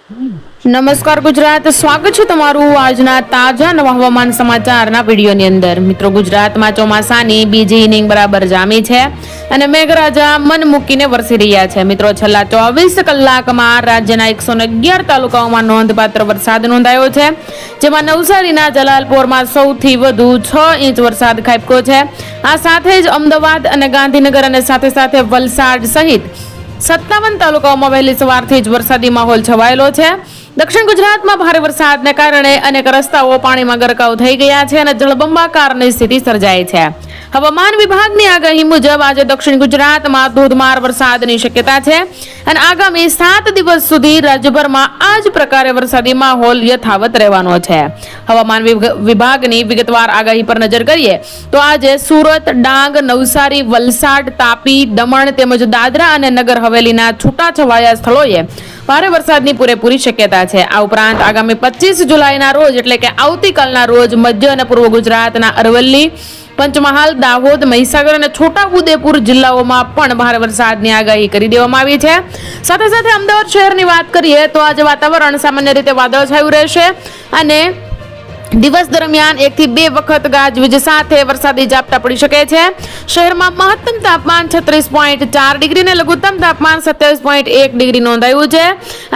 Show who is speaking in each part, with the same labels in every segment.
Speaker 1: નમસ્કાર ગુજરાત, સ્વાગત છે તમારું આજના તાજા નવા હવામાન સમાચારના વિડીયોની અંદર. મિત્રો, ગુજરાતમાં ચોમાસાની બીજી ઇનિંગ બરાબર જામી છે અને મેઘરાજા મન મૂકીને વરસી રહ્યા છે. મિત્રો, છેલ્લા 24 કલાકમાં રાજ્યના 111 તાલુકાઓમાં નોંધપાત્ર વરસાદ નોંધાયો છે, જેમાં નવસારીના જલાલપોરમાં સૌથી વધુ 6 ઇંચ વરસાદ ખાબક્યો છે. આ સાથે જ અમદાવાદ અને ગાંધીનગર અને સાથે સાથે વલસાડ સહિત 57 તાલુકાઓમાં વહેલી સવારથી જ વરસાદી માહોલ છવાયેલો છે. દક્ષિણ ગુજરાતમાં ભારે વરસાદને કારણે અનેક રસ્તાઓ પાણીમાં ગરકાવ થઈ ગયા છે અને જળબંબાકારની સ્થિતિ સર્જાઈ છે. હવામાન વિભાગની આગાહી મુજબ આજે દક્ષિણ ગુજરાતમાં ધોધમાર વરસાદની શક્યતા છે અને આગામી 7 દિવસ સુધી રાજ્યભરમાં આ જ પ્રકારે વરસાદી માહોલ યથાવત રહેવાનો છે. હવામાન વિભાગની વિગતવાર આગાહી પર નજર કરીએ તો આજે સુરત, ડાંગ, નવસારી, વલસાડ, તાપી, દમણ તેમજ દાદરા અને નગર હવેલીના છૂટાછવાયા સ્થળોએ ભારે વરસાદની પૂરેપૂરી શક્યતા છે. આ ઉપરાંત આગામી 25 જુલાઈના રોજ એટલે કે આવતીકાલના રોજ મધ્ય અને પૂર્વ ગુજરાતના અરવલ્લી, પંચમહાલ, દાહોદ, મહીસાગર અને છોટાઉદેપુર જિલ્લાઓમાં પણ ભારે વરસાદની આગાહી કરી દેવામાં આવી છે. સાથે સાથે અમદાવાદ શહેરની વાત કરીએ તો આજે વાતાવરણ સામાન્ય રીતે વાદળછાયું રહેશે અને દિવસ દરમિયાન 1 થી 2 વખત ગાજવીજ સાથે વરસાદી ઝાપટા પડી શકે છે. શહેરમાં મહત્તમ તાપમાન 36.4 ડિગ્રી અને લઘુત્તમ તાપમાન 27.1 ડિગ્રી નોંધાયું છે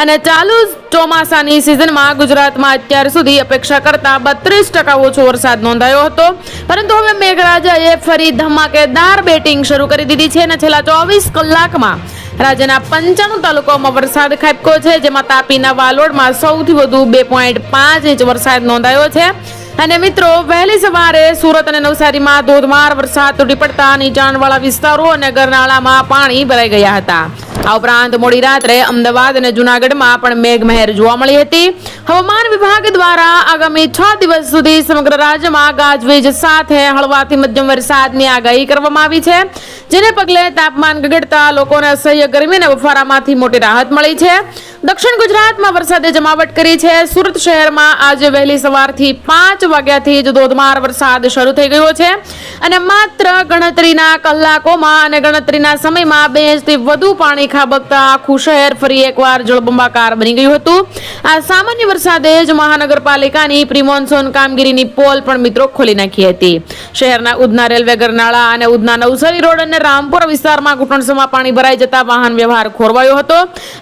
Speaker 1: અને ચાલુ ચોમાસાની સિઝનમાં ગુજરાતમાં અત્યાર સુધી અપેક્ષા કરતા 32% ઓછો વરસાદ નોંધાયો હતો. પરંતુ હવે મેઘરાજાએ ફરી ધમાકેદાર બેટિંગ શરૂ કરી દીધી છે અને છેલ્લા 24 કલાકમાં રાજ્યના 95 તાલુકાઓમાં વરસાદ ખાબક્યો છે, જેમાં તાપીના વાલોડમાં સૌથી વધુ 2.5 ઇંચ વરસાદ નોંધાયો છે. અને મિત્રો, વહેલી સવારે સુરત અને નવસારીમાં ધોધમાર વરસાદ તૂટી પડતા નીચાણવાળા વિસ્તારો અને ગરનાળામાં પાણી ભરાઈ ગયા હતા. આ ઉપરાંત મોડી રાત્રે અમદાવાદ અને જૂનાગઢમાં પણ મેઘમહેર જોવા મળી હતી. હવામાન વિભાગ દ્વારા આગામી 6 દિવસ સુધી સમગ્ર રાજ્યમાં ગાજવીજ સાથે હળવાથી મધ્યમ વરસાદની આગાહી કરવામાં આવી છે, જેને પગલે તાપમાન ગગડતા લોકોને અસહ્ય ગરમી અને બફારામાંથી મોટી રાહત મળી છે. દક્ષિણ ગુજરાતમાં વરસાદે જમાવટ કરી છે. સુરત શહેરમાં આજે વહેલી સવારથી 5 વાગ્યાથી જ ધોધમાર વરસાદ શરૂ થઈ ગયો છે અને માત્ર ગણતરીના કલાકોમાં અને ગણતરીના સમયમાં 2 ઇંચથી વધુ પાણી ખાબકતા આખું શહેર ફરી એકવાર જળબંબાકાર બની ગયું હતું. આ સામાન્ય વરસાદે જ મહાનગરપાલિકાની પ્રી મોન્સૂન કામગીરીની પોલ પણ મિત્રો ખોલી નાખી હતી. શહેરના ઉધના રેલવે ગરનાળા અને ઉધના નવસારી રોડ અને રામપુર વિસ્તારમાં ઘૂંટણસમાં પાણી ભરાઈ જતા વાહન વ્યવહાર ખોરવાયો હતો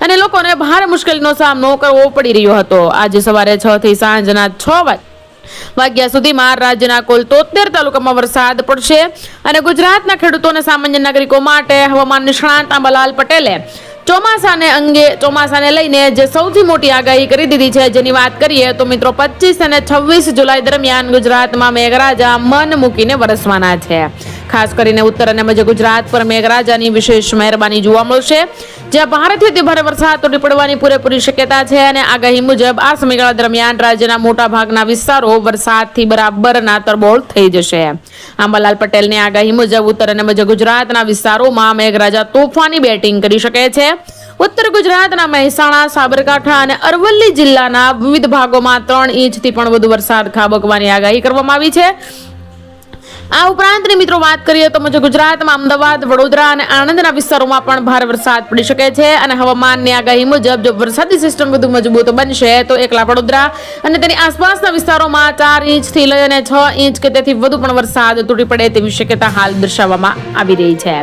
Speaker 1: અને લોકોને ભારે મુશ્કેલીનો સામનો કરવો પડી રહ્યો હતો. આજે સવારે 6 થી સાંજના 6 વાગ્યા સુધીમાં રાજ્યના કુલ 73 તાલુકામાં વરસાદ પડશે અને ગુજરાતના ખેડૂતો અને સામાન્ય નાગરિકો માટે હવામાન નિષ્ણાત અંબાલાલ પટેલે ચોમાસાને લઈને જે સૌથી મોટી આગાહી કરી દીધી છે, જેની વાત કરીએ તો મિત્રો 25 અને 26 જુલાઈ દરમિયાન ગુજરાતમાં મેઘરાજા મન મૂકીને વરસવાના છે. ખાસ કરીને ઉત્તર અને મધ્ય ગુજરાત પર મેઘરાજાની વિશેષ મહેરબાની જોવા મળશે, જ્યાં ભારેથી અતિ ભારે વરસાદ તૂટી પડવાની પૂરેપૂરી શક્યતા છે અને આગાહી મુજબ આ સમયગાળા દરમિયાન રાજ્યના મોટા ભાગના વિસ્તારો વરસાદથી બરાબરના તરબોળ થઈ જશે. અંબાલાલ પટેલની આગાહી મુજબ ઉત્તર અને મધ્ય ગુજરાતના વિસ્તારોમાં મેઘરાજા તોફાની બેટિંગ કરી શકે છે. ઉત્તર ગુજરાતના મહેસાણા, સાબરકાંઠા અને અરવલ્લી જિલ્લાના વિવિધ ભાગોમાં 3 ઇંચથી પણ વધુ વરસાદ ખાબકવાની આગાહી કરવામાં આવી છે. આ ઉપરાંતની મિત્રો વાત કરીએ તો મધ્ય ગુજરાતમાં અમદાવાદ, વડોદરા અને આણંદના વિસ્તારોમાં પણ ભારે વરસાદ પડી શકે છે અને હવામાનની આગાહી મુજબ જો વરસાદી સિસ્ટમ વધુ મજબૂત બનશે તો એકલા વડોદરા અને તેની આસપાસના વિસ્તારોમાં 4 ઇંચથી લઈને 6 ઇંચ કે તેથી વધુ પણ વરસાદ તૂટી પડે તેવી શક્યતા હાલ દર્શાવવામાં આવી રહી છે.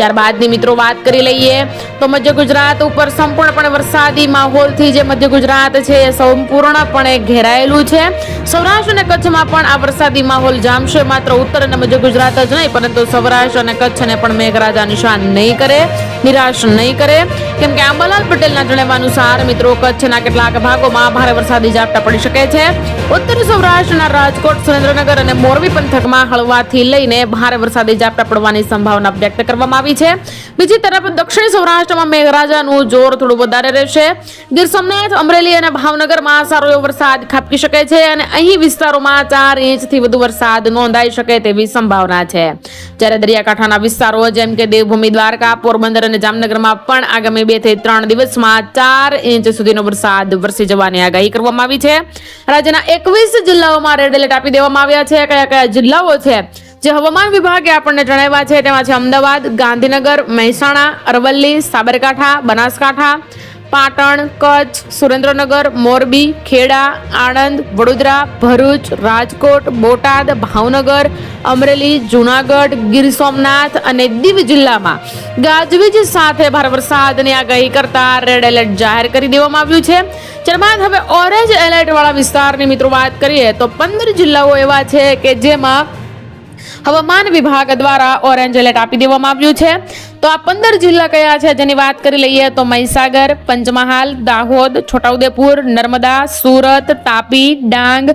Speaker 1: ત્યારબાદની મિત્રો વાત કરી લઈએ તો મધ્ય ગુજરાત ઉપર સંપૂર્ણપણે વરસાદી માહોલથી જે મધ્ય ગુજરાત છે એ સંપૂર્ણપણે ઘેરાયેલું છે. સૌરાષ્ટ્ર અને કચ્છમાં પણ આ વરસાદી માહોલ જામશે. માત્ર ઉત્તર અને મધ્ય ગુજરાત જ નહીં પરંતુ સૌરાષ્ટ્ર અને કચ્છને પણ મેઘરાજા નિરાશ નહીં કરે, કેમ કે અંબાલાલ પટેલના જણાવ્યા અનુસાર મિત્રો કચ્છના કેટલાક ભાગોમાં ભારે વરસાદી ઝાપટા પડી શકે છે. ઉત્તર સૌરાષ્ટ્રના રાજકોટ, સુરેન્દ્રનગર અને મોરબી પંથકમાં હળવાથી લઈને ભારે વરસાદી ઝાપટા પડવાની સંભાવના વ્યક્ત કરવામાં આવી છે. બીજી તરફ દક્ષિણ સૌરાષ્ટ્રમાં મેઘરાજાનું જોર થોડું વધારે રહેશે. ગીર સોમનાથ, અમરેલી અને ભાવનગરમાં સારો એવો વરસાદ ખાબકી શકે છે અને અહીં વિસ્તારોમાં 4 ઇંચથી વધુ વરસાદ નોંધાઈ શકે તેવી સંભાવના છે. જ્યારે દરિયાકાંઠાના વિસ્તારો જેમ કે દેવભૂમિ, દ્વારકા, પોરબંદર અને જામનગરમાં પણ આગામી 2 થી 3 દિવસમાં 4 ઇંચ સુધીનો વરસાદ વરસી જવાની આગાહી કરવામાં આવી છે. રાજ્યના 21 જિલ્લાઓમાં રેડ એલર્ટ આપી દેવામાં આવ્યા છે. કયા જિલ્લાઓ છે જે હવામાન વિભાગે આપણને જણાવ્યા છે તેમાં છે અમદાવાદ, ગાંધીનગર, મહેસાણા, અરવલ્લી, સાબરકાંઠા, બનાસકાંઠા, પાટણ, કચ્છ, સુરેન્દ્રનગર, મોરબી, ખેડા, આણંદ, વડોદરા, ભરૂચ, રાજકોટ, બોટાદ, ભાવનગર, અમરેલી, જૂનાગઢ, ગીર સોમનાથ અને દીવ જિલ્લામાં ગાજવીજ સાથે ભારે વરસાદની આગાહી કરતા રેડ એલર્ટ જાહેર કરી દેવામાં આવ્યું છે. ત્યારબાદ હવે ઓરેન્જ એલર્ટ વાળા વિસ્તારની મિત્રો વાત કરીએ તો 15 જિલ્લાઓ એવા છે કે જેમાં હવામાન વિભાગ દ્વારા ઓરેન્જ એલર્ટ આપી દેવામાં આવ્યું છે. તો આ 15 જિલ્લા કયા છે જેની વાત કરી લઈએ તો મહીસાગર, પંચમહાલ, દાહોદ, છોટાઉદેપુર, નર્મદા, સુરત, તાપી, ડાંગ,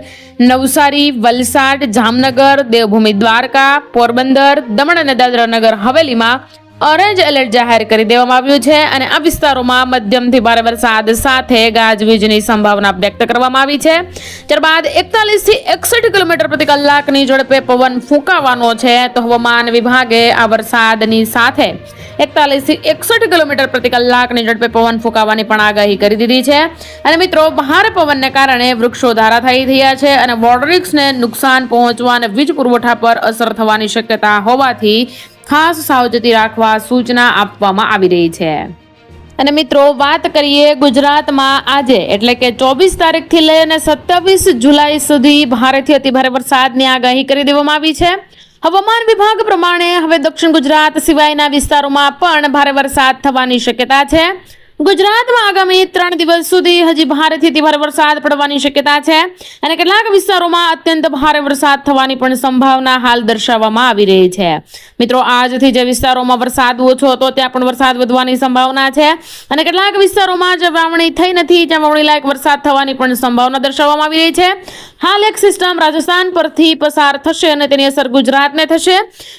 Speaker 1: નવસારી, વલસાડ, જામનગર, દેવભૂમિ દ્વારકા, પોરબંદર, દમણ અને દાદરા નગર હવેલીમાં ઓરેન્જ એલર્ટ જાહેર કરી દેવામાં આવ્યું છે અને આ વિસ્તારોમાં મધ્યમથી ભારે વરસાદ સાથે ગાજવીજની સંભાવના વ્યક્ત કરવામાં આવી છે. ત્યારબાદ 41 થી 61 કિલોમીટર પ્રતિ કલાકની ઝડપે પવન ફૂંકાવાનો છે. તો હવામાન વિભાગે આ વરસાદની સાથે 41 થી 61 કિલોમીટર પ્રતિ કલાકની ઝડપે પવન ફૂંકાવાની પણ આગાહી કરી દીધી છે. અને મિત્રો ભારે પવનને કારણે વૃક્ષો ધારાશાયી થયા છે અને વોટરિક્સને નુકસાન પહોંચવા અને વીજ પુરવઠા પર અસર થવાની શક્યતા હોવાથી ખાસ સાવચેતી રાખવા સૂચના આપવામાં આવી રહી છે. અને મિત્રો વાત કરીએ ગુજરાતમાં આજે એટલે કે 24 તારીખથી લઈને 27 જુલાઈ સુધી ભારેથી અતિભારે વરસાદની આગાહી કરી દેવામાં આવી છે. હવામાન વિભાગ પ્રમાણે હવે દક્ષિણ ગુજરાત સિવાયના વિસ્તારોમાં પણ ભારે વરસાદ થવાની શક્યતા છે. ગુજરાતમાં આગામી 3 દિવસ સુધી હજી ભારેથી અતિભારે વરસાદ પડવાની શક્યતા છે અને કેટલાક વિસ્તારોમાં અત્યંત ભારે વરસાદ થવાની પણ સંભાવના હાલ દર્શાવવામાં આવી રહી છે. મિત્રો આજથી જે વિસ્તારોમાં વરસાદ ઓછો હતો ત્યાં પણ વરસાદ વધવાની સંભાવના છે અને કેટલાક વિસ્તારોમાં જે વાવણી થઈ નથી ત્યાં વાવણી લાયક વરસાદ થવાની પણ સંભાવના દર્શાવવામાં આવી રહી છે. હાલ એક સિસ્ટમ રાજસ્થાન પરથી પસાર થશે અને તેની અસર ગુજરાતને થશે.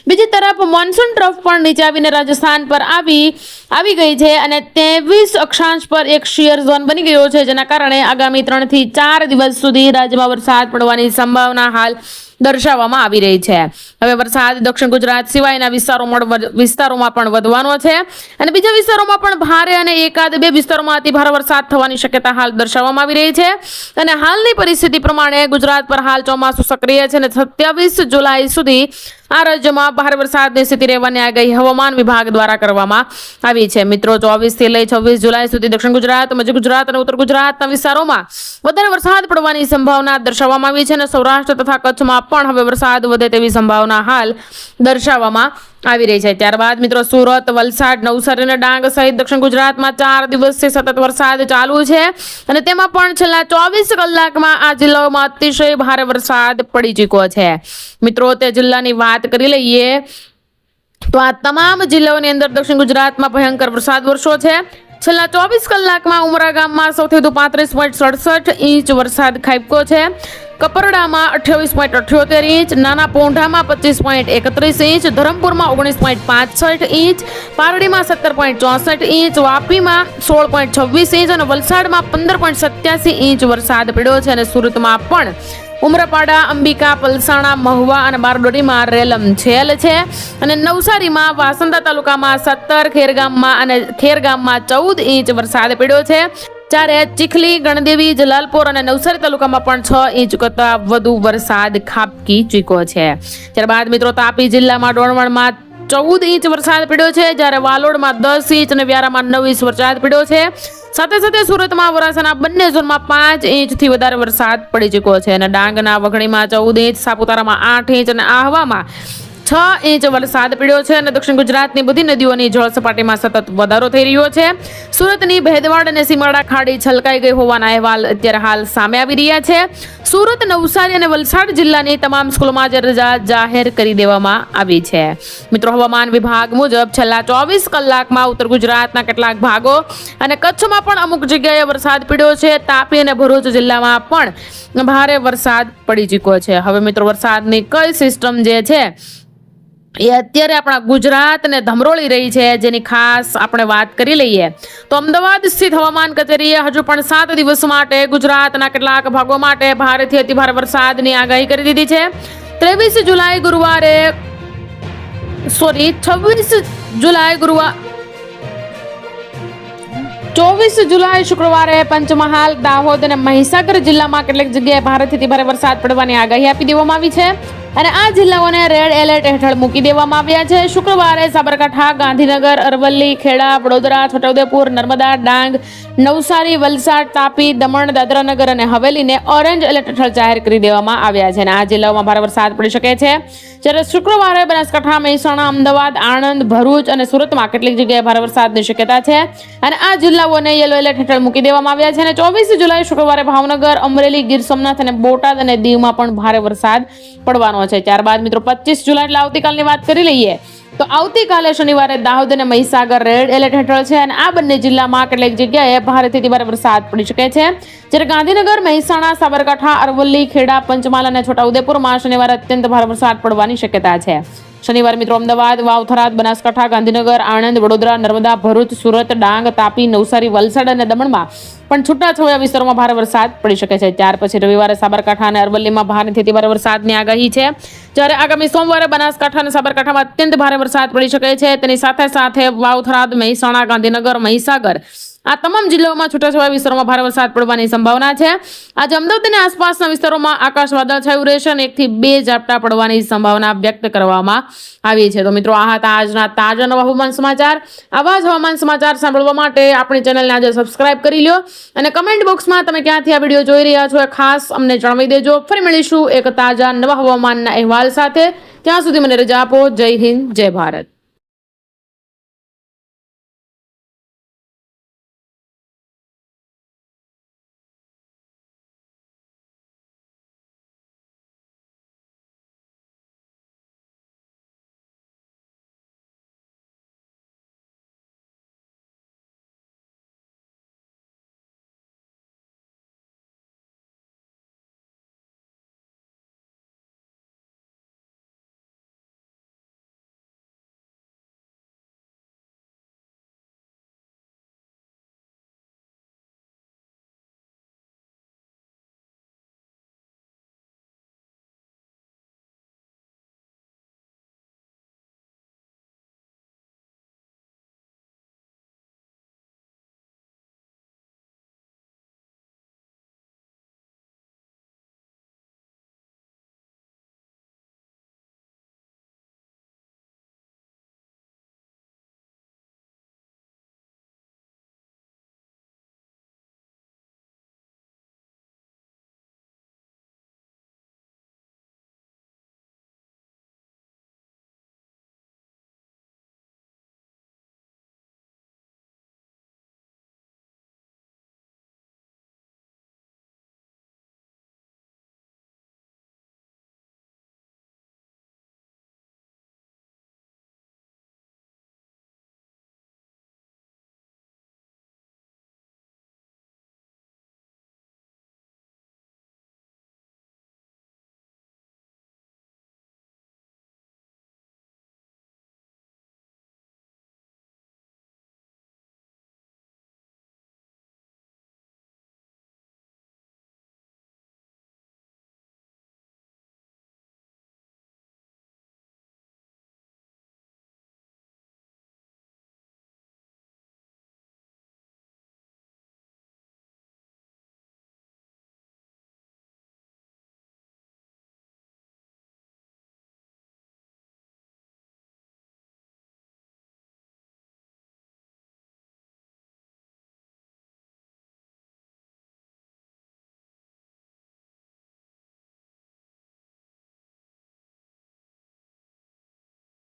Speaker 1: બીજી તરફ મોન્સૂન ટ્રફ પણ નીચે આવીને રાજસ્થાન પર આવી ગઈ છે અને 23 અક્ષાંશ પર એક શિયર ઝોન બની ગયો છે જેના કારણે આગામી 3 થી 4 દિવસ સુધી રાજ્યમાં વરસાદ પડવાની સંભાવના હાલ દર્શાવવામાં આવી રહી છે. હવે વરસાદ દક્ષિણ ગુજરાત સિવાયના વિસ્તારોમાં પણ વધવાનો છે અને બીજા વિસ્તારોમાં પણ ભારે અને એકાદ બે વિસ્તારોમાં અતિ ભારે વરસાદ થવાની શક્યતા હાલ દર્શાવવામાં આવી રહી છે. અને હાલની પરિસ્થિતિ પ્રમાણે ગુજરાત પર હાલ ચોમાસું સક્રિય છે અને 27 જુલાઈ સુધી આ રાજ્યમાં ભારે વરસાદની સ્થિતિ રહેવાની આગાહી હવામાન વિભાગ દ્વારા કરવામાં આવી છે. મિત્રો 24 થી લઈ 26 જુલાઈ સુધી દક્ષિણ ગુજરાત, મધ્ય ગુજરાત અને ઉત્તર ગુજરાતના વિસ્તારોમાં વધારે વરસાદ પડવાની સંભાવના દર્શાવવામાં આવી છે અને સૌરાષ્ટ્ર તથા કચ્છમાં પણ હવે વરસાદ વધે તેવી સંભાવના હાલ દર્શાવવામાં આવી રહી છે. ત્યારબાદ મિત્રો સુરત, વલસાડ, નવસારી અને ડાંગ સહિત દક્ષિણ ગુજરાતમાં 4 દિવસથી સતત વરસાદ ચાલુ છે અને તેમાં પણ છેલ્લા 24 કલાકમાં આ જિલ્લાઓમાં અતિશય ભારે વરસાદ પડી ચૂક્યો છે. મિત્રો તે જિલ્લાની વાત કરી લઈએ તો આ તમામ જિલ્લાઓની અંદર દક્ષિણ ગુજરાતમાં ભયંકર વરસાદ વરસ્યો છે. છેલ્લા 24 કલાકમાં ઉમરા ગામમાં સૌથી વધુ 35.67 ઇંચ વરસાદ ખાબક્યો છે. કપરડામાં 28.78 ઇંચ, નાના પોંઢામાં 25.31 ઇંચ, ધરમપુરમાં 19.65 ઇંચ, પારડીમાં 17.64 ઇંચ, વાપીમાં 16.26 ઇંચ અને વલસાડમાં 15.87 ઇંચ વરસાદ પડ્યો છે. અને સુરતમાં પણ ઉમરાપાડા, અંબિકા, પલસાણા, મહુવા અને બારડોલીમાં રેલમછેલ છે અને નવસારીમાં વાસંદા તાલુકામાં 17, ખેરગામમાં 14 ઇંચ વરસાદ પડ્યો છે. જ્યારે ચીખલી, ગણદેવી, જલાલપોર અને નવસારી તાલુકામાં પણ 6 ઇંચ કરતાં વધુ વરસાદ ખાબકી ચૂક્યો છે. ત્યારબાદ મિત્રો તાપી જિલ્લામાં ડોણવણમાં 14 ઇંચ વરસાદ પડ્યો છે, જ્યારે વાલોડમાં 10 ઇંચ અને વ્યારામાં 9 ઇંચ વરસાદ પડ્યો છે. સાથે સાથે સુરતમાં વરાછાના બંને ઝોનમાં 5 ઇંચથી વધારે વરસાદ પડી ચૂક્યો છે અને ડાંગના વઘણીમાં 14 ઇંચ, સાપુતારામાં 8 ઇંચ અને આહવામાં 6 ઇંચ વરસાદ પડ્યો છે અને દક્ષિણ ગુજરાતની બધી નદીઓની જળ સપાટીમાં સતત વધારો થઈ રહ્યો છે. સુરતની ભેદવાડ અને સીમાડા ખાડી છલકાઈ ગઈ હોવાના અહેવાલ અત્યારે હાલ સામે આવી રહ્યા છે. સુરત, નવસારી અને વલસાડ જિલ્લાની તમામ સ્કૂલોમાં આજે રજા જાહેર કરી દેવામાં આવી છે. મિત્રો હવામાન વિભાગ મુજબ છેલ્લા 24 કલાકમાં ઉત્તર ગુજરાતના કેટલાક ભાગો અને કચ્છમાં પણ અમુક જગ્યાએ વરસાદ પડ્યો છે. તાપી અને ભરૂચ જિલ્લામાં પણ ભારે વરસાદ પડી ચૂક્યો છે. હવે મિત્રો વરસાદની કઈ સિસ્ટમ જે છે એ અત્યારે આપણા ગુજરાતને ધમરોળી રહી છે જેની ખાસ આપણે વાત કરી લઈએ તો અમદાવાદ સ્થિત હવામાન કચેરીએ હજુ પણ 7 દિવસ માટે ગુજરાતના કેટલાક ભાગો માટે ભારેથી અતિભારે વરસાદની આગાહી કરી દીધી છે. 26 જુલાઈ શુક્રવારે પંચમહાલ, દાહોદ અને મહીસાગર જિલ્લામાં કેટલીક જગ્યાએ ભારેથી અતિભારે વરસાદ પડવાની આગાહી આપી દેવામાં આવી છે. અને આ જિલ્લાઓને રેડ એલર્ટ હેઠળ મૂકી દેવામાં આવ્યા છે. શુક્રવારે સાબરકાંઠા, ગાંધીનગર, અરવલ્લી, ખેડા, વડોદરા, છોટાઉદેપુર, નર્મદા, ડાંગ, નવસારી, વલસાડ, તાપી, દમણ, દાદરાનગર અને હવેલીને ઓરેન્જ એલર્ટ હેઠળ જાહેર કરી દેવામાં આવ્યા છે. અને આ જિલ્લાઓમાં ભારે વરસાદ પડી શકે છે. જ્યારે શુક્રવારે બનાસકાંઠા, મહેસાણા, અમદાવાદ, આણંદ, ભરૂચ અને સુરતમાં કેટલીક જગ્યાએ ભારે વરસાદની શક્યતા છે. અને આ જિલ્લાઓને યલો એલર્ટ હેઠળ મૂકી દેવામાં આવ્યા છે. અને 24 જુલાઈ શુક્રવારે ભાવનગર, અમરેલી, ગીર સોમનાથ અને બોટાદ અને દીવમાં પણ ભારે વરસાદ પડવાનો છે. ત્યારબાદ મિત્રો 25 જુલાઈ એટલે આવતીકાલની વાત કરી લઈએ તો આવતીકાલે શનિવારે દાહોદ અને મહીસાગર રેડ એલર્ટ હેઠળ છે. અને આ બંને જિલ્લામાં કેટલીક જગ્યાએ ભારેથી ભારે વરસાદ પડી શકે છે. જ્યારે ગાંધીનગર, મહેસાણા, સાબરકાંઠા, અરવલ્લી, ખેડા, પંચમહાલ અને છોટાઉદેપુરમાં શનિવારે અત્યંત ભારે વરસાદ પડવાની શક્યતા છે. શનિવારે મિત્રો અમદાવાદ, વાવ-થરાદ, બનાસકાંઠા, ગાંધીનગર, આણંદ, વડોદરા, નર્મદા, ભરૂચ, સુરત, ડાંગ, તાપી, નવસારી, વલસાડ અને દમણમાં પણ છૂટાછવાયા વિસ્તારોમાં ભારે વરસાદ પડી શકે છે. ત્યાર પછી રવિવારે સાબરકાંઠા અને અરવલ્લીમાં ભારેથી ભારે વરસાદની આગાહી છે. જ્યારે આગામી સોમવારે બનાસકાંઠા અને સાબરકાંઠામાં અત્યંત ભારે વરસાદ પડી શકે છે. તેની સાથે સાથે વાવ-થરાદ, મહેસાણા, ગાંધીનગર, મહીસાગર આ તમામ જિલ્લાઓમાં છૂટાછવાયા વિસ્તારોમાં ભારે વરસાદ પડવાની સંભાવના છે. આજે અમદાવાદ અને આસપાસના વિસ્તારોમાં આકાશ વાદળછાયું રહેશે અને 1 થી 2 ઝાપટા પડવાની સંભાવના વ્યક્ત કરવામાં આવી છે. તો મિત્રો આ હતા આજના તાજા નવા હવામાન સમાચાર. આવા જ હવામાન સમાચાર સાંભળવા માટે આપણી ચેનલને આજે સબસ્ક્રાઇબ કરી લો અને કમેન્ટ બોક્સમાં તમે ક્યાંથી આ વિડીયો જોઈ રહ્યા છો એ ખાસ અમને જણાવી દેજો. ફરી મળીશું એક તાજા નવા હવામાનના અહેવાલ સાથે. ત્યાં સુધી મને રજા આપો. જય હિન્દ, જય ભારત.